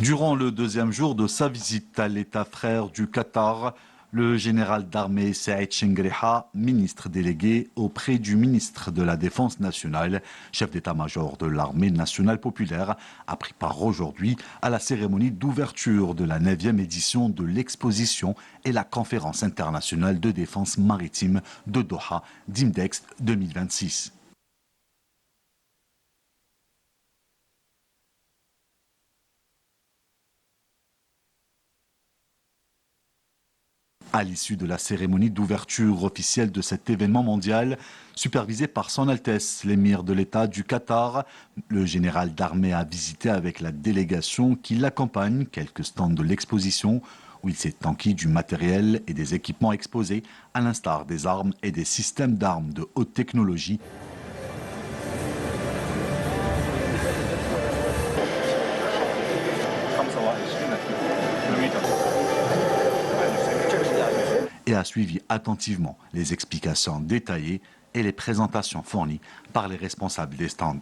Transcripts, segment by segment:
Durant le deuxième jour de sa visite à l'État frère du Qatar, le général d'armée Saïd Chengriha, ministre délégué auprès du ministre de la Défense nationale, chef d'état-major de l'armée nationale populaire, a pris part aujourd'hui à la cérémonie d'ouverture de la 9e édition de l'exposition et la conférence internationale de défense maritime de Doha, d'Index 2026. À l'issue de la cérémonie d'ouverture officielle de cet événement mondial, supervisé par Son Altesse l'émir de l'État du Qatar, le général d'armée a visité avec la délégation qui l'accompagne quelques stands de l'exposition où il s'est enquis du matériel et des équipements exposés, à l'instar des armes et des systèmes d'armes de haute technologie. Et a suivi attentivement les explications détaillées et les présentations fournies par les responsables des stands.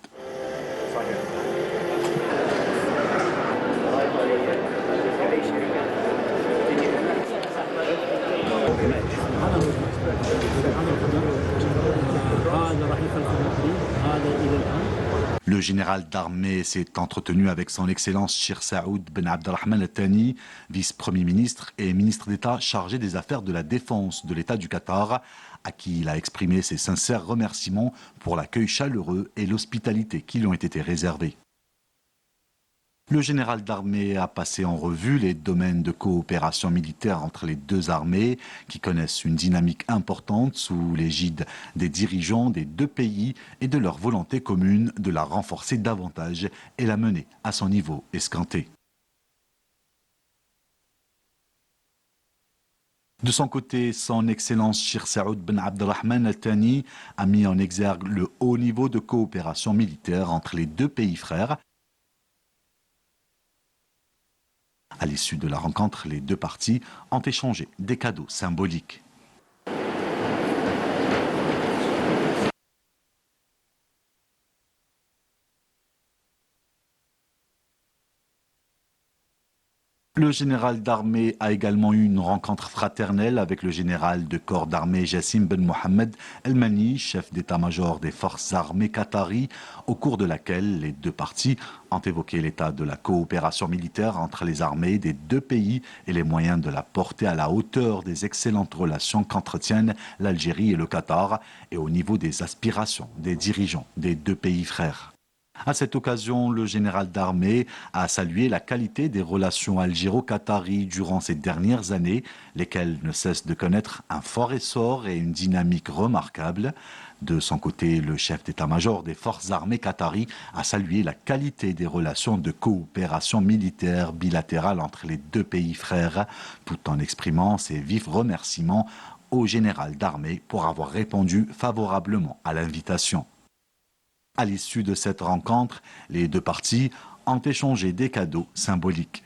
Le général d'armée s'est entretenu avec son Excellence Shir Saoud Ben Abdelrahman Al-Thani, vice-premier ministre et ministre d'État chargé des affaires de la défense de l'État du Qatar, à qui il a exprimé ses sincères remerciements pour l'accueil chaleureux et l'hospitalité qui lui ont été réservés. Le général d'armée a passé en revue les domaines de coopération militaire entre les deux armées qui connaissent une dynamique importante sous l'égide des dirigeants des deux pays et de leur volonté commune de la renforcer davantage et la mener à son niveau escompté. De son côté, son Excellence Shir Saoud Ben Abdelrahman Al-Thani a mis en exergue le haut niveau de coopération militaire entre les deux pays frères. À l'issue de la rencontre, les deux parties ont échangé des cadeaux symboliques. Le général d'armée a également eu une rencontre fraternelle avec le général de corps d'armée Jassim Ben Mohamed El-Mani, chef d'état-major des forces armées qatari, au cours de laquelle les deux parties ont évoqué l'état de la coopération militaire entre les armées des deux pays et les moyens de la porter à la hauteur des excellentes relations qu'entretiennent l'Algérie et le Qatar et au niveau des aspirations des dirigeants des deux pays frères. À cette occasion, le général d'armée a salué la qualité des relations algéro-qatari durant ces dernières années, lesquelles ne cessent de connaître un fort essor et une dynamique remarquable. De son côté, le chef d'état-major des forces armées qatari a salué la qualité des relations de coopération militaire bilatérale entre les deux pays frères, tout en exprimant ses vifs remerciements au général d'armée pour avoir répondu favorablement à l'invitation. À l'issue de cette rencontre, les deux parties ont échangé des cadeaux symboliques.